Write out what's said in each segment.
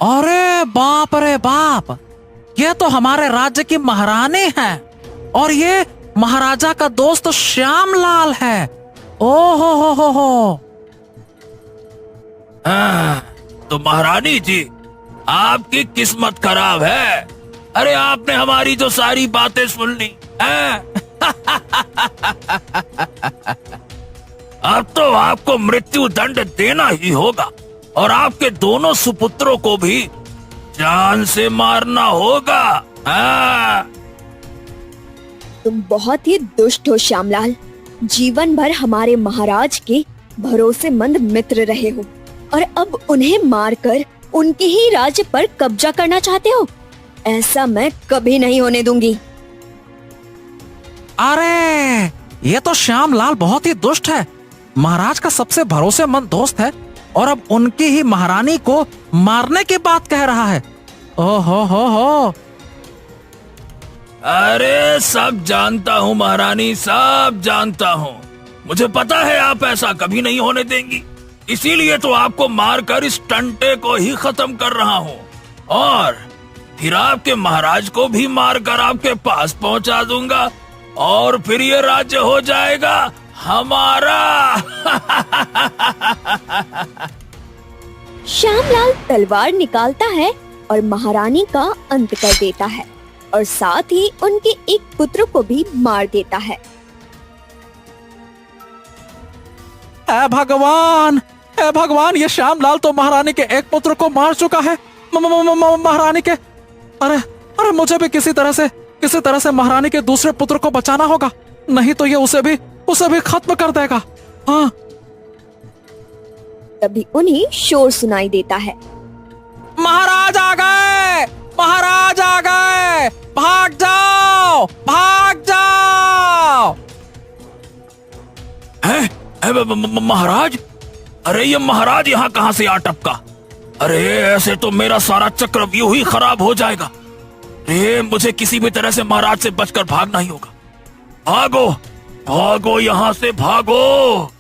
अरे बाप रे बाप, ये तो हमारे राज्य की महारानी है और ये महाराजा का दोस्त श्यामलाल है। ओ हो। तो महारानी जी, आपकी किस्मत खराब है। अरे आपने हमारी जो सारी बातें सुन ली हैं? अब तो आपको मृत्यु दंड देना ही होगा और आपके दोनों सुपुत्रों को भी जान से मारना होगा। तुम बहुत ही दुष्ट हो श्यामलाल। जीवन भर हमारे महाराज के भरोसेमंद मित्र रहे हो और अब उन्हें मारकर उनके ही राज्य पर कब्जा करना चाहते हो। ऐसा मैं कभी नहीं होने दूंगी। अरे ये तो श्यामलाल बहुत ही दुष्ट है, महाराज का सबसे भरोसेमंद दोस्त है और अब उनकी ही महारानी को मारने की बात कह रहा है। ओहो हो। अरे सब जानता हूँ महारानी, सब जानता हूँ। मुझे पता है आप ऐसा कभी नहीं होने देंगी, इसीलिए तो आपको मारकर इस टंटे को ही खत्म कर रहा हूँ और फिर आपके महाराज को भी मारकर आपके पास पहुँचा दूंगा और फिर ये राज्य हो जाएगा हमारा। श्यामलाल तलवार निकालता है और महारानी का अंत कर देता है और साथ ही उनके एक पुत्र को भी मार देता है। हे भगवान, हे भगवान, ये श्यामलाल तो महारानी के एक पुत्र को मार चुका है। महारानी के अरे मुझे भी किसी तरह से महारानी के दूसरे पुत्र को बचाना होगा, नहीं तो ये उसे भी खत्म कर देगा। हाँ। तभी उन्हें शोर सुनाई देता है। महाराज आ गए, महाराज आ गए, भाग जाओ, भाग जाओ। महाराज? अरे ये महाराज यहाँ कहाँ से आ टपका? अरे ऐसे तो मेरा सारा चक्रव्यूह ही खराब हो जाएगा। अरे मुझे किसी भी तरह से महाराज से बचकर भागना ही होगा। भागो भागो, यहाँ से भागो।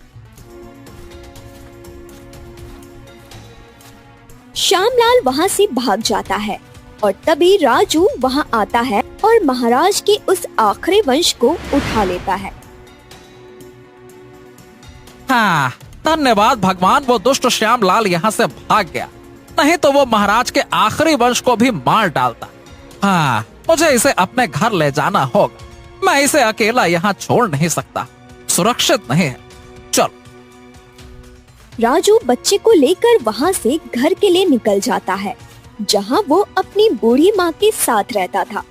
श्यामलाल वहाँ से भाग जाता है और तभी राजू वहाँ आता है और महाराज के उस आखिरी वंश को उठा लेता है। हाँ, धन्यवाद भगवान, वो दुष्ट श्यामलाल यहाँ से भाग गया, नहीं तो वो महाराज के आखिरी वंश को भी मार डालता। हाँ, मुझे इसे अपने घर ले जाना होगा, मैं इसे अकेला यहाँ छोड़ नहीं सकता, सुरक्षित नहीं है। चल। राजू बच्चे को लेकर वहाँ से घर के लिए निकल जाता है, जहाँ वो अपनी बूढ़ी माँ के साथ रहता था।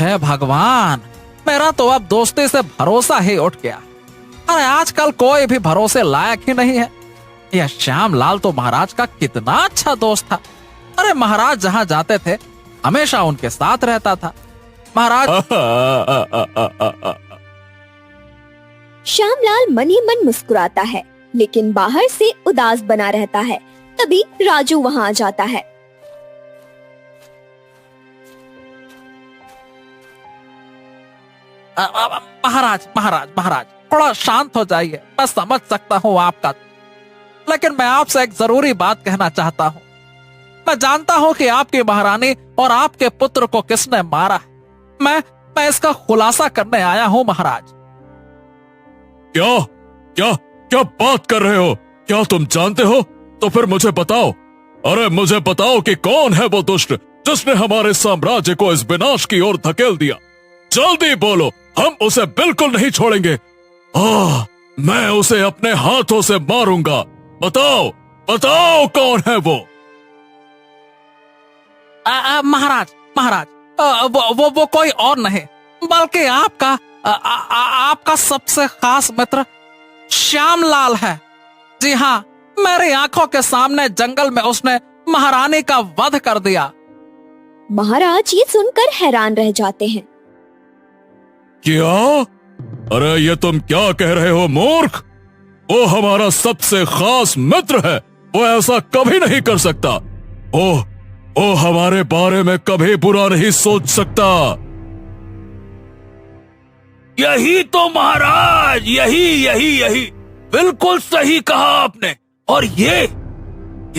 हे भगवान, मेरा तो अब दोस्ती से भरोसा ही उठ गया। अरे आजकल कोई भी भरोसे लायक ही नहीं है। यह श्यामलाल तो महाराज का कितना अच्छा दोस्त था। अरे महाराज जहाँ जाते थे हमेशा उनके साथ रहता था। महाराज श्यामलाल मन ही मन मुस्कुराता है, लेकिन बाहर से उदास बना रहता है। तभी राजू वहाँ आ जाता है। महाराज महाराज महाराज, थोड़ा शांत हो जाइए, मैं समझ सकता हूँ आपका, लेकिन मैं आपसे एक जरूरी बात कहना चाहता हूँ। मैं जानता हूँ कि आपकी महारानी और आपके पुत्र को किसने मारा है। मैं इसका खुलासा करने आया हूँ महाराज। क्या क्या क्या बात कर रहे हो? क्या तुम जानते हो? तो फिर मुझे बताओ। अरे मुझे बताओ कि कौन है वो दुष्ट जिसने हमारे साम्राज्य को इस विनाश की ओर धकेल दिया। जल्दी बोलो, हम उसे बिल्कुल नहीं छोड़ेंगे। मैं उसे अपने हाथों से मारूंगा। बताओ बताओ कौन है वो? महाराज महाराज, वो कोई और नहीं बल्कि आपका सबसे खास मित्र श्यामलाल है। जी हाँ, मेरी आंखों के सामने जंगल में उसने महारानी का वध कर दिया। महाराज ये सुनकर हैरान रह जाते हैं। क्या? अरे ये तुम क्या कह रहे हो मूर्ख? वो हमारा सबसे खास मित्र है, वो ऐसा कभी नहीं कर सकता। वो हमारे बारे में कभी बुरा नहीं सोच सकता। यही तो महाराज, यही बिल्कुल सही कहा आपने। और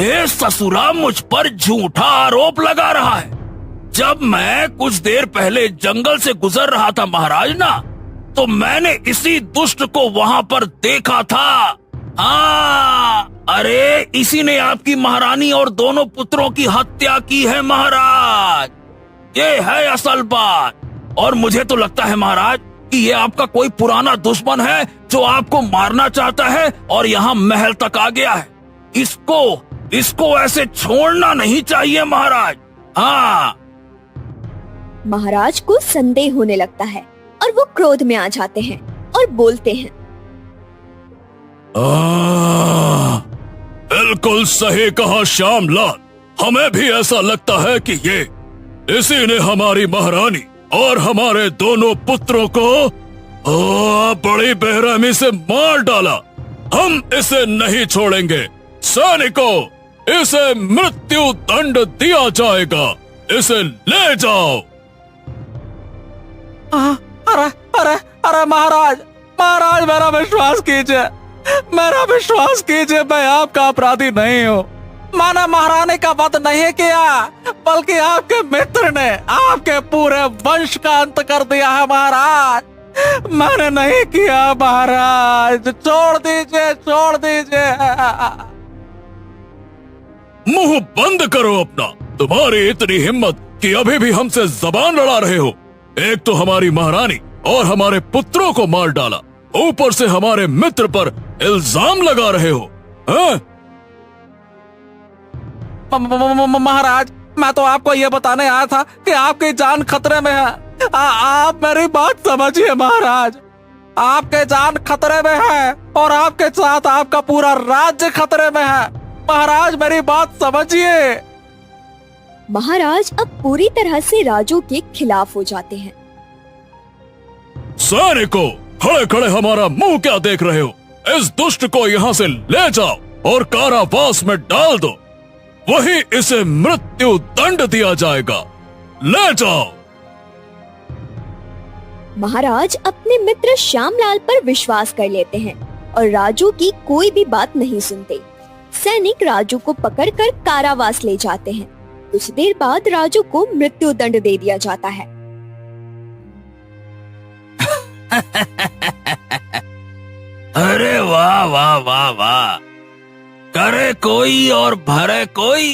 ये ससुरा मुझ पर झूठा आरोप लगा रहा है। जब मैं कुछ देर पहले जंगल से गुजर रहा था महाराज ना, तो मैंने इसी दुष्ट को वहां पर देखा था। हाँ, अरे इसी ने आपकी महारानी और दोनों पुत्रों की हत्या की है महाराज। ये है असल बात। और मुझे तो लगता है महाराज कि ये आपका कोई पुराना दुश्मन है जो आपको मारना चाहता है और यहाँ महल तक आ गया है। इसको ऐसे छोड़ना नहीं चाहिए महाराज। हाँ। महाराज को संदेह होने लगता है और वो क्रोध में आ जाते हैं और बोलते हैं, बिल्कुल सही कहा श्यामलाल। हमें भी ऐसा लगता है कि ये इसी ने हमारी महारानी और हमारे दोनों पुत्रों को बड़ी बेरहमी से मार डाला। हम इसे नहीं छोड़ेंगे। सैनिकों, इसे मृत्यु दंड दिया जाएगा। इसे ले जाओ। अरे अरे अरे महाराज, महाराज मेरा विश्वास कीजिए, मेरा विश्वास कीजिए। मैं आपका अपराधी नहीं हूँ। मैंने महारानी का वध नहीं किया, बल्कि आपके मित्र ने आपके पूरे वंश का अंत कर दिया है महाराज। मैंने नहीं किया महाराज। छोड़ दीजिए, छोड़ दीजिए। मुंह बंद करो अपना। तुम्हारी इतनी हिम्मत कि अभी भी हमसे जबान लड़ा रहे हो। एक तो हमारी महारानी और हमारे पुत्रों को मार डाला, ऊपर से हमारे मित्र पर इल्जाम लगा रहे हो। महाराज, मैं तो आपको ये बताने आया था कि आपकी जान खतरे में है। आप मेरी बात समझिए महाराज। आपके जान खतरे में है और आपके साथ आपका पूरा राज्य खतरे में है। महाराज मेरी बात समझिए। महाराज अब पूरी तरह से राजू के खिलाफ हो जाते हैं। सैनिकों, खड़े खड़े हमारा मुंह क्या देख रहे हो? इस दुष्ट को यहाँ से ले जाओ और कारावास में डाल दो। वही इसे मृत्यु दंड दिया जाएगा। ले जाओ। महाराज अपने मित्र श्यामलाल पर विश्वास कर लेते हैं और राजू की कोई भी बात नहीं सुनते। सैनिक राजू को पकड़कर कारावास ले जाते हैं। कुछ देर बाद राजू को मृत्यु दंड दे दिया जाता है। अरे वाह वाह वाह वाह, करे कोई और भरे कोई।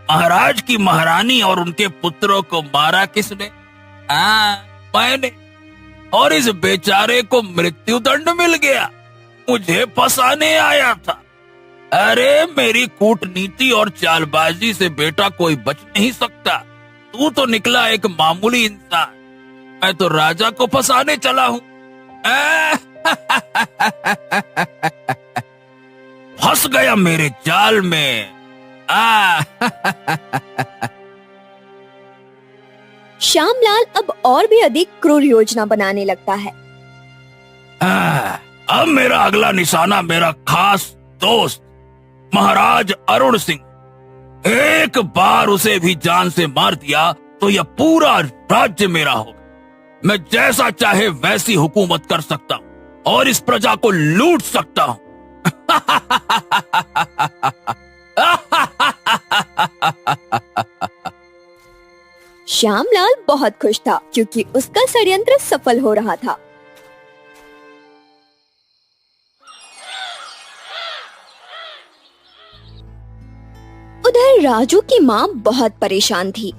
महाराज की महारानी और उनके पुत्रों को मारा किसने? मैंने। और इस बेचारे को मृत्यु दंड मिल गया। मुझे फंसाने आया था। अरे मेरी कूटनीति और चालबाजी से बेटा कोई बच नहीं सकता। तू तो निकला एक मामूली इंसान। मैं तो राजा को फंसाने चला हूँ। फंस गया मेरे जाल में। श्यामलाल अब और भी अधिक क्रूर योजना बनाने लगता है। अब मेरा अगला निशाना मेरा खास दोस्त महाराज अरुण सिंह। एक बार उसे भी जान से मार दिया तो यह पूरा राज्य मेरा होगा। मैं जैसा चाहे वैसी हुकूमत कर सकता हूँ और इस प्रजा को लूट सकता हूँ। श्यामलाल बहुत खुश था क्योंकि उसका षड्यंत्र सफल हो रहा था। उधर राजू की माँ बहुत परेशान थी।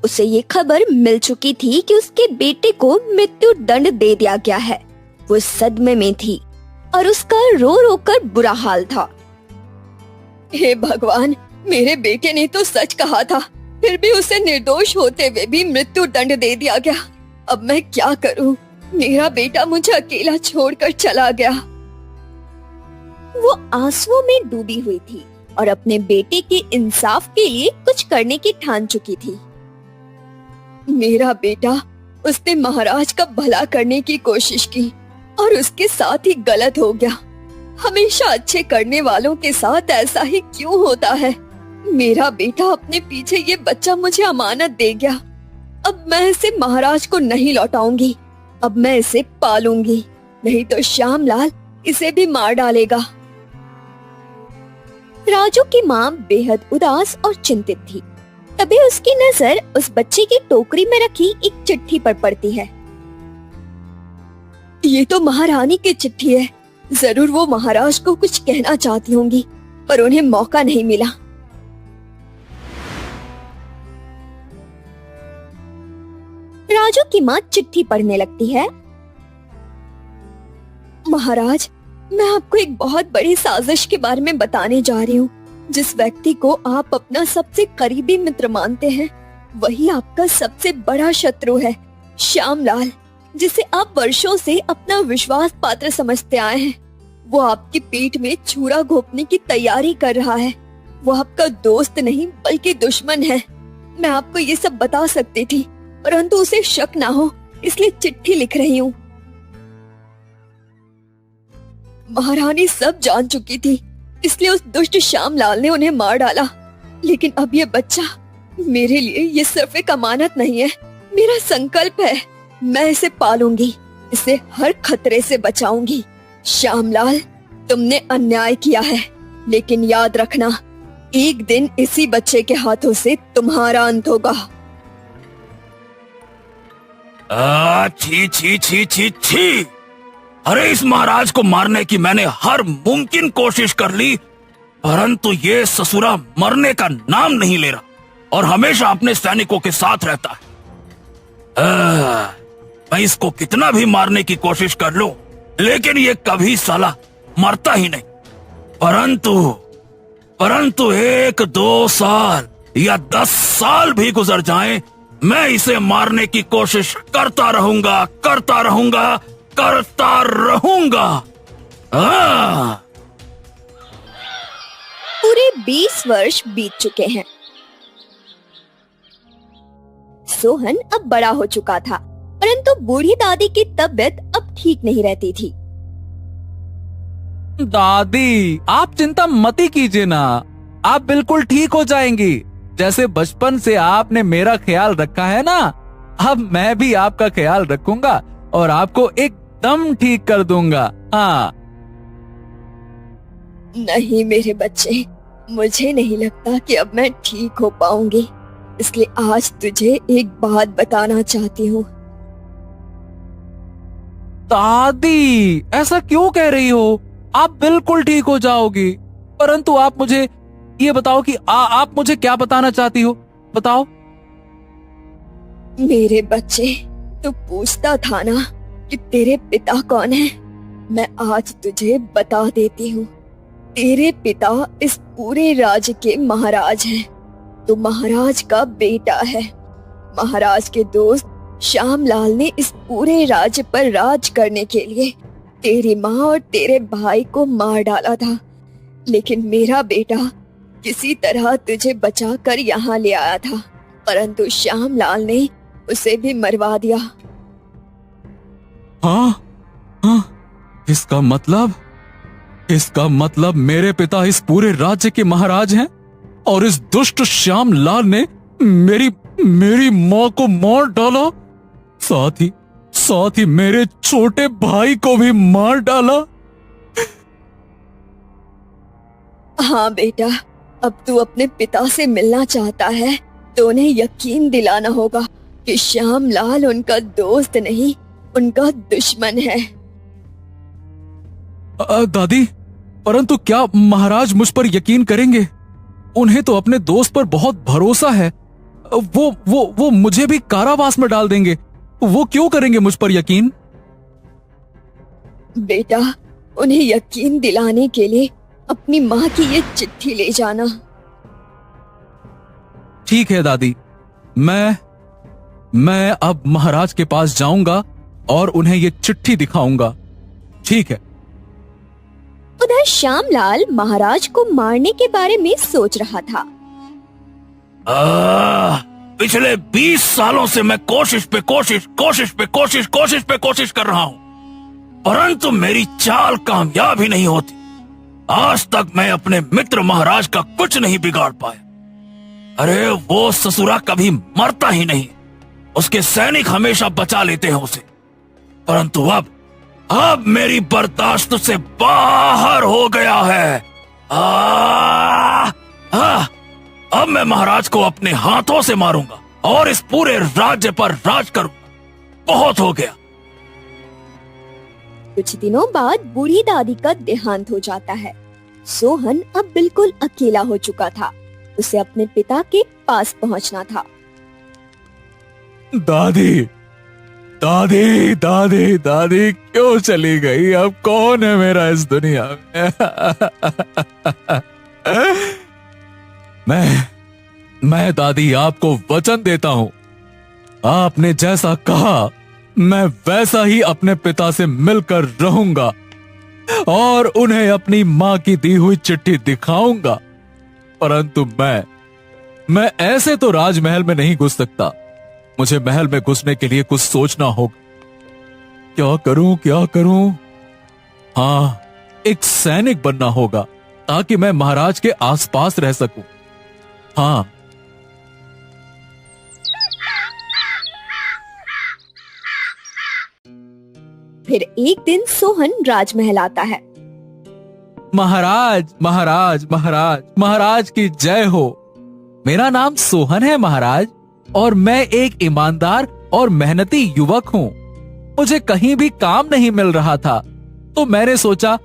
उसे ये खबर मिल चुकी थी कि उसके बेटे को मृत्यु दंड दे दिया गया है। वो सदमे में थी और उसका रो रो कर बुरा हाल था। हे भगवान, मेरे बेटे ने तो सच कहा था, फिर भी उसे निर्दोष होते हुए भी मृत्यु दंड दे दिया गया। अब मैं क्या करूं? मेरा बेटा मुझे अकेला छोड़कर चला गया। वो आंसुओं में डूबी हुई थी और अपने बेटे के इंसाफ के लिए कुछ करने की ठान चुकी थी। मेरा बेटा, उसने महाराज का भला करने की कोशिश की और उसके साथ ही गलत हो गया। हमेशा अच्छे करने वालों के साथ ऐसा ही क्यों होता है? मेरा बेटा अपने पीछे ये बच्चा मुझे अमानत दे गया। अब मैं इसे महाराज को नहीं लौटाऊंगी। अब मैं इसे पालूंगी, नहीं तो श्यामलाल इसे भी मार डालेगा। राजू की माँ बेहद उदास और चिंतित थी। तभी उसकी नजर उस बच्चे की टोकरी में रखी एक चिट्ठी पर पड़ती है। ये तो महारानी की चिट्ठी है। जरूर वो महाराज को कुछ कहना चाहती होंगी, पर उन्हें मौका नहीं मिला। राजू की माँ चिट्ठी पढ़ने लगती है। महाराज, मैं आपको एक बहुत बड़ी साजिश के बारे में बताने जा रही हूँ। जिस व्यक्ति को आप अपना सबसे करीबी मित्र मानते हैं, वही आपका सबसे बड़ा शत्रु है। श्यामलाल, जिसे आप वर्षों से अपना विश्वास पात्र समझते आए हैं, वो आपकी पीठ में छुरा घोंपने की तैयारी कर रहा है। वो आपका दोस्त नहीं बल्कि दुश्मन है। मैं आपको ये सब बता सकती थी, परंतु उसे शक ना हो इसलिए चिट्ठी लिख रही हूँ। महारानी सब जान चुकी थी, इसलिए उस दुष्ट श्यामलाल ने उन्हें मार डाला। लेकिन अब ये बच्चा मेरे लिए ये सिर्फ एक अमानत नहीं है, मेरा संकल्प है। मैं इसे पालूंगी, इसे हर खतरे से बचाऊंगी। श्यामलाल, तुमने अन्याय किया है, लेकिन याद रखना, एक दिन इसी बच्चे के हाथों से तुम्हारा अंत होगा। छी छी छी छी छी। अरे, इस महाराज को मारने की मैंने हर मुमकिन कोशिश कर ली, परंतु ये ससुरा मरने का नाम नहीं ले रहा और हमेशा अपने सैनिकों के साथ रहता है। मैं इसको कितना भी मारने की कोशिश कर लूं, लेकिन ये कभी साला मरता ही नहीं। परंतु 1-2 साल या 10 साल भी गुजर जाएं, मैं इसे मारने की कोशिश करता रहूंगा, करता रहूंगा, करता रहूंगा। पूरे 20 वर्ष बीत चुके हैं। सोहन अब बड़ा हो चुका था, परंतु बूढ़ी दादी की तबीयत अब ठीक नहीं रहती थी। दादी, आप चिंता मत ही कीजिए ना, आप बिल्कुल ठीक हो जाएंगी। जैसे बचपन से आपने मेरा ख्याल रखा है ना, अब मैं भी आपका ख्याल रखूंगा और आपको एकदम ठीक कर दूंगा। हाँ। नहीं मेरे बच्चे, मुझे नहीं लगता कि अब मैं ठीक हो पाऊंगी, इसलिए आज तुझे एक बात बताना चाहती हूँ। दादी, ऐसा क्यों कह रही हो? आप बिल्कुल ठीक हो जाओगी। परंतु आप मुझे ये बताओ कि आप मुझे क्या बताना चाहती हो? बताओ। मेरे बच्चे, तू पूछता था ना कि तेरे पिता कौन है। मैं आज तुझे बता देती हूँ। तेरे पिता इस पूरे राज्य के महाराज हैं। तू महाराज का बेटा है। महाराज के दोस्त श्यामलाल ने इस पूरे राज्य पर राज करने के लिए तेरी माँ और तेरे भाई को मार डाला था, लेकिन मेरा बेटा किसी तरह तुझे बचा कर यहाँ ले आया था, परंतु श्यामलाल ने उसे भी मरवा दिया। हाँ, इसका मतलब मेरे पिता इस पूरे राज्य के महाराज हैं और इस दुष्ट श्यामलाल ने मेरी माँ को मार डाला, साथ ही मेरे छोटे भाई को भी मार डाला। हाँ बेटा, अब तू अपने पिता से मिलना चाहता है तो उन्हें यकीन दिलाना होगा कि श्यामलाल उनका दोस्त नहीं, उनका दुश्मन है। दादी, परंतु क्या महाराज मुझ पर यकीन करेंगे? उन्हें तो अपने दोस्त पर बहुत भरोसा है। वो मुझे भी कारावास में डाल देंगे। वो क्यों करेंगे मुझ पर यकीन? बेटा, उन्हें यकीन दिलाने के लिए अपनी माँ की ये चिट्ठी ले जाना। ठीक है दादी, मैं अब महाराज के पास जाऊंगा और उन्हें ये चिट्ठी दिखाऊंगा। ठीक है। उधर श्यामलाल महाराज को मारने के बारे में सोच रहा था। पिछले 20 सालों से मैं कोशिश पे कोशिश कर रहा हूँ, परंतु मेरी चाल कामयाब ही नहीं होती। आज तक मैं अपने मित्र महाराज का कुछ नहीं बिगाड़ पाया। अरे, वो ससुरा कभी मरता ही नहीं, उसके सैनिक हमेशा बचा लेते हैं उसे। परंतु अब मेरी बर्दाश्त से बाहर हो गया है। अब मैं महाराज को अपने हाथों से मारूंगा और इस पूरे राज्य पर राज करूंगा। बहुत हो गया। कुछ दिनों बाद बूढ़ी दादी का देहांत हो जाता है। सोहन अब बिल्कुल अकेला हो चुका था। उसे अपने पिता के पास पहुंचना था। दादी दादी दादी दादी क्यों चली गई? अब कौन है मेरा इस दुनिया में? मैं दादी आपको वचन देता हूं, आपने जैसा कहा मैं वैसा ही अपने पिता से मिलकर रहूंगा और उन्हें अपनी मां की दी हुई चिट्ठी दिखाऊंगा। परंतु मैं ऐसे तो राजमहल में नहीं घुस सकता। मुझे महल में घुसने के लिए कुछ सोचना होगा। क्या करूं? हाँ, एक सैनिक बनना होगा ताकि मैं महाराज के आसपास रह सकूं। हाँ। फिर एक दिन सोहन राजमहल आता है। महाराज महाराज महाराज महाराज की जय हो। मेरा नाम सोहन है महाराज, और मैं एक ईमानदार और मेहनती युवक हूँ। मुझे कहीं भी काम नहीं मिल रहा था, तो मैंने सोचा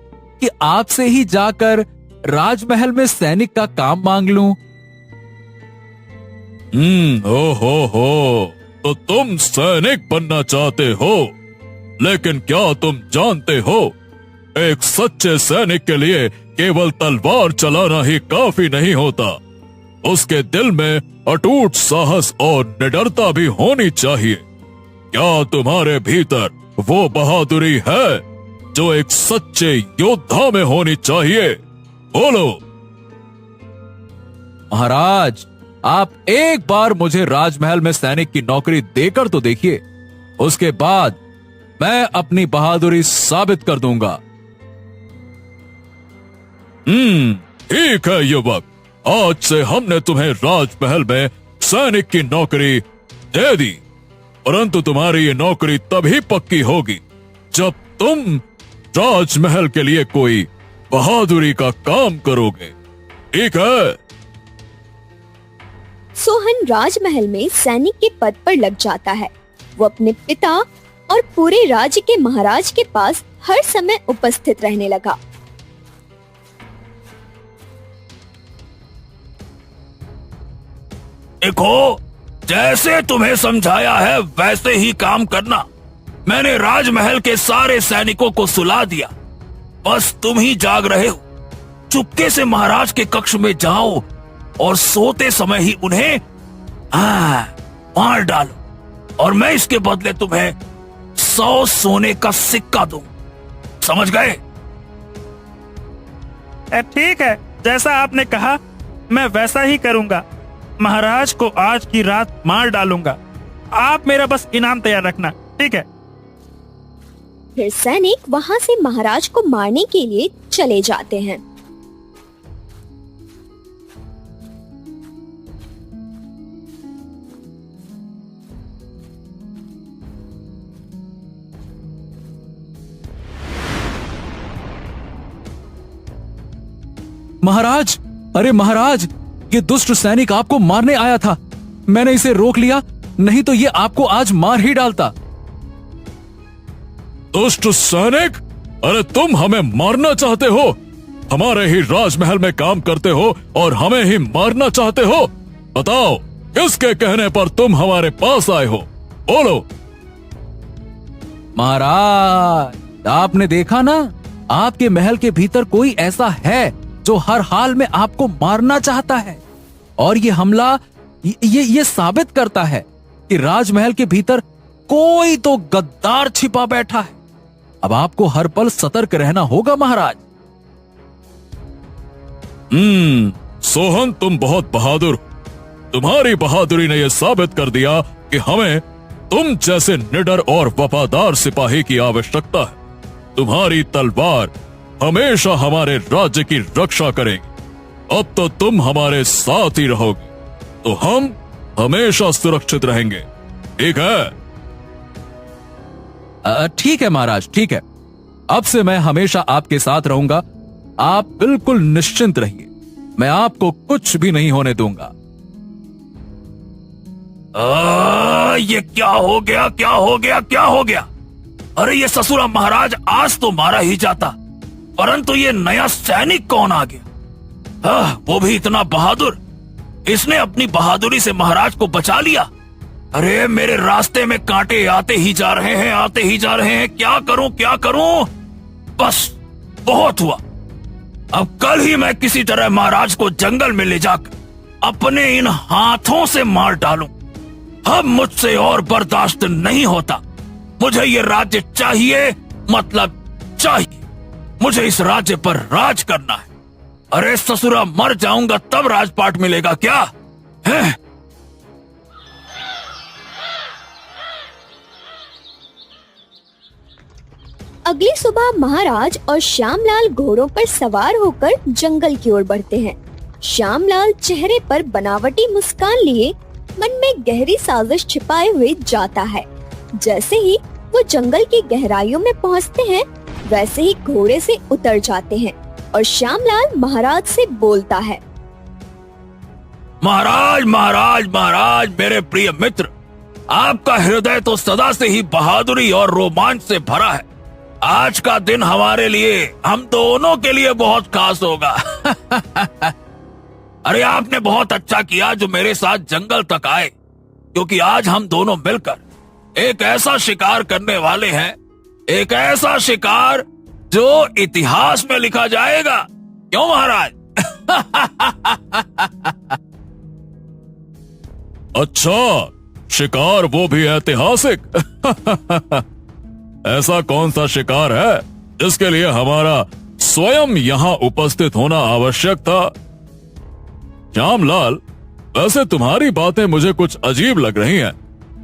कि आपसे ही जाकर राजमहल में सैनिक का काम मांग लूं। हो, तो तुम सैनिक बनना चाहते हो, लेकिन क्या तुम जानते हो, एक सच्चे सैनिक के लिए केवल तलवार चलाना ही काफी नहीं होता। उसके दिल में अटूट साहस और निडरता भी होनी चाहिए। क्या तुम्हारे भीतर वो बहादुरी है जो एक सच्चे योद्धा में होनी चाहिए? बोलो। महाराज, आप एक बार मुझे राजमहल में सैनिक की नौकरी देकर तो देखिए, उसके बाद मैं अपनी बहादुरी साबित कर दूंगा। ठीक है युवक, आज से हमने तुम्हें राजमहल में सैनिक की नौकरी दे दी, परंतु तुम्हारी ये नौकरी तभी पक्की होगी जब तुम राजमहल के लिए कोई बहादुरी का काम करोगे। ठीक है? सोहन राजमहल में सैनिक के पद पर लग जाता है। वो अपने पिता और पूरे राज्य के महाराज के पास हर समय उपस्थित रहने लगा। देखो, जैसे तुम्हें समझाया है वैसे ही काम करना। मैंने राजमहल के सारे सैनिकों को सुला दिया, बस तुम ही जाग रहे हो। चुपके से महाराज के कक्ष में जाओ और सोते समय ही उन्हें मार डालो, और मैं इसके बदले तुम्हें 100 सोने का सिक्का दूं। समझ गए? ठीक है, जैसा आपने कहा मैं वैसा ही करूंगा। महाराज को आज की रात मार डालूंगा। आप मेरा बस इनाम तैयार रखना। ठीक है? फिर सैनिक वहां से महाराज को मारने के लिए चले जाते हैं। महाराज, अरे महाराज, ये दुष्ट सैनिक आपको मारने आया था। मैंने इसे रोक लिया, नहीं तो ये आपको आज मार ही डालता। दुष्ट सैनिक? अरे तुम हमें मारना चाहते हो? हमारे ही राजमहल में काम करते हो और हमें ही मारना चाहते हो? बताओ, किसके कहने पर तुम हमारे पास आए हो? बोलो। महाराज, आपने देखा ना, आपके महल के भीतर कोई ऐसा है जो हर हाल में आपको मारना चाहता है, और ये हमला ये साबित करता है कि राजमहल के भीतर कोई तो गद्दार छिपा बैठा है। अब आपको हर पल सतर्क रहना होगा महाराज। सोहन, तुम बहुत बहादुर हो। तुम्हारी बहादुरी ने यह साबित कर दिया कि हमें तुम जैसे निडर और वफादार सिपाही की आवश्यकता है। तुम्हारी तलवार हमेशा हमारे राज्य की रक्षा करेगी। अब तो तुम हमारे साथ ही रहोगे, तो हम हमेशा सुरक्षित रहेंगे। ठीक है? ठीक है महाराज, ठीक है। अब से मैं हमेशा आपके साथ रहूंगा। आप बिल्कुल निश्चिंत रहिए, मैं आपको कुछ भी नहीं होने दूंगा। ये क्या हो गया, क्या हो गया, क्या हो गया? अरे ये ससुरा महाराज आज तो मारा ही जाता, परंतु ये नया सैनिक कौन आ गया? वो भी इतना बहादुर। इसने अपनी बहादुरी से महाराज को बचा लिया। अरे मेरे रास्ते में कांटे आते ही जा रहे हैं, आते ही जा रहे हैं। क्या करूं, क्या करूं? बस बहुत हुआ। अब कल ही मैं किसी तरह महाराज को जंगल में ले जाकर अपने इन हाथों से मार डालूं। अब मुझसे और बर्दाश्त नहीं होता। मुझे ये राज्य चाहिए, मतलब चाहिए। मुझे इस राज्य पर राज करना है। अरे ससुरा, मर जाऊंगा तब राजपाट मिलेगा क्या है? अगली सुबह महाराज और श्यामलाल घोड़ों पर सवार होकर जंगल की ओर बढ़ते हैं। श्यामलाल चेहरे पर बनावटी मुस्कान लिए मन में गहरी साजिश छिपाए हुए जाता है। जैसे ही वो जंगल की गहराइयों में पहुंचते हैं, वैसे ही घोड़े से उतर जाते हैं और श्यामलाल महाराज से बोलता है। महाराज, महाराज, महाराज, मेरे प्रिय मित्र, आपका हृदय तो सदा से ही बहादुरी और रोमांच से भरा है। आज का दिन हमारे लिए, हम दोनों के लिए बहुत खास होगा। अरे आपने बहुत अच्छा किया जो मेरे साथ जंगल तक आए, क्योंकि आज हम दोनों मिलकर एक ऐसा शिकार करने वाले हैं, एक ऐसा शिकार जो इतिहास में लिखा जाएगा। क्यों महाराज? अच्छा, शिकार वो भी ऐतिहासिक? ऐसा कौन सा शिकार है जिसके लिए हमारा स्वयं यहाँ उपस्थित होना आवश्यक था? श्यामलाल, वैसे तुम्हारी बातें मुझे कुछ अजीब लग रही हैं।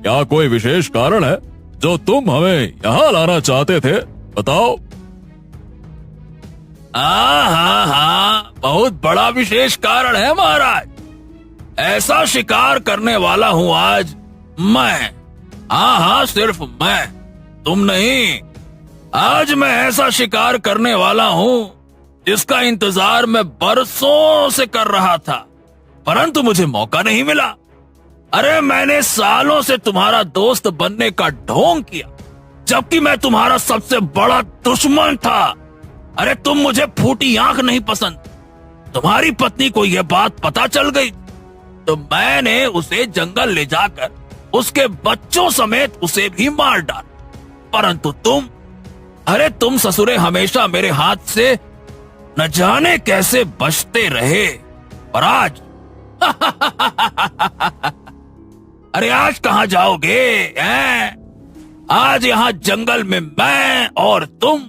क्या कोई विशेष कारण है जो तुम हमें यहाँ लाना चाहते थे? बताओ। हाँ, बहुत बड़ा विशेष कारण है महाराज। ऐसा शिकार करने वाला हूँ आज मैं। हाँ, सिर्फ मैं, तुम नहीं। आज मैं ऐसा शिकार करने वाला हूँ जिसका इंतजार मैं बरसों से कर रहा था, परंतु मुझे मौका नहीं मिला। अरे मैंने सालों से तुम्हारा दोस्त बनने का ढोंग किया, जबकि मैं तुम्हारा सबसे बड़ा दुश्मन था। अरे तुम मुझे फूटी आंख नहीं पसंद। तुम्हारी पत्नी को यह बात पता चल गई तो मैंने उसे जंगल ले जाकर उसके बच्चों समेत उसे भी मार डाला। परंतु तुम ससुरे हमेशा मेरे हाथ से न जाने कैसे बचते रहे। पर आज अरे आज कहाँ जाओगे हैं? आज यहाँ जंगल में मैं और तुम,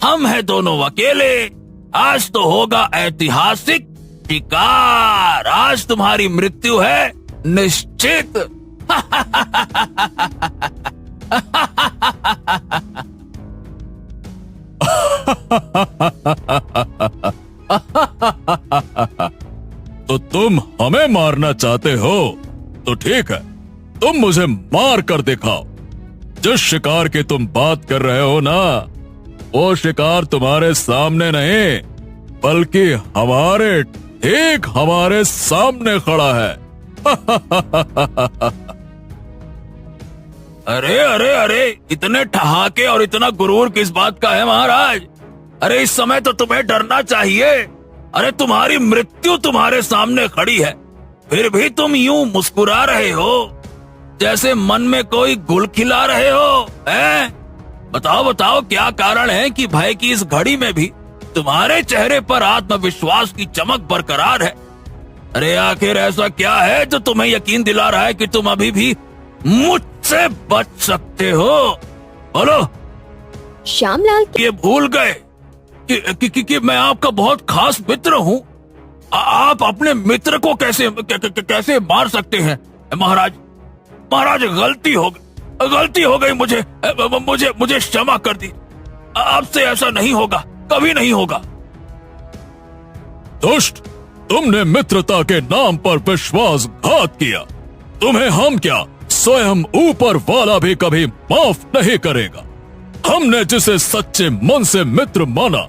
हम हैं दोनों अकेले। आज तो होगा ऐतिहासिक शिकार। आज तुम्हारी मृत्यु है निश्चित। तो तुम हमें मारना चाहते हो? तो ठीक है, तुम मुझे मार कर दिखाओ। जिस शिकार की तुम बात कर रहे हो ना, वो शिकार तुम्हारे सामने नहीं, बल्कि ठीक हमारे सामने खड़ा है। अरे अरे अरे, इतने ठहाके और इतना गुरूर किस बात का है महाराज? अरे इस समय तो तुम्हें डरना चाहिए। अरे तुम्हारी मृत्यु तुम्हारे सामने खड़ी है, फिर भी तुम यूं मुस्कुरा रहे हो जैसे मन में कोई गुल खिला रहे हो, हैं? बताओ बताओ, क्या कारण है कि भय की इस घड़ी में भी तुम्हारे चेहरे पर आत्मविश्वास की चमक बरकरार है? अरे आखिर ऐसा क्या है जो तुम्हें यकीन दिला रहा है कि तुम अभी भी मुझसे बच सकते हो? बोलो। श्यामलाल ये भूल गए कि मैं आपका बहुत खास मित्र हूँ। आप अपने मित्र को कैसे मार सकते हैं? महाराज, महाराज, गलती हो गई। मुझे क्षमा कर दी। अब से ऐसा नहीं होगा, कभी नहीं होगा। दुष्ट, तुमने मित्रता के नाम पर विश्वासघात किया। तुम्हें हम क्या, स्वयं ऊपर वाला भी कभी माफ नहीं करेगा। हमने जिसे सच्चे मन से मित्र माना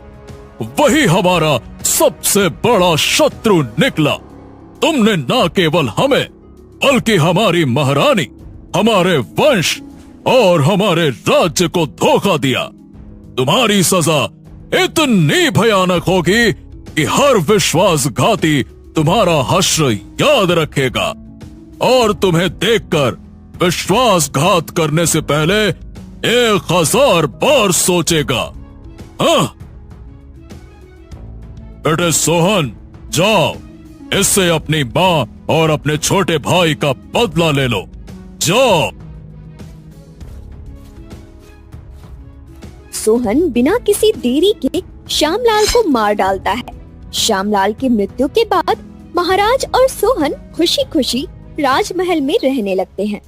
वही हमारा सबसे बड़ा शत्रु निकला। तुमने न केवल हमें बल्कि हमारी महारानी, हमारे वंश और हमारे राज्य को धोखा दिया। तुम्हारी सजा इतनी भयानक होगी कि हर विश्वासघाती तुम्हारा हश्र याद रखेगा और तुम्हें देखकर विश्वासघात करने से पहले 1000 बार सोचेगा। हाँ? बेटे सोहन, जाओ, इससे अपनी माँ और अपने छोटे भाई का बदला ले लो। जाओ। सोहन बिना किसी देरी के श्यामलाल को मार डालता है। श्यामलाल की मृत्यु के बाद महाराज और सोहन खुशी खुशी राजमहल में रहने लगते हैं।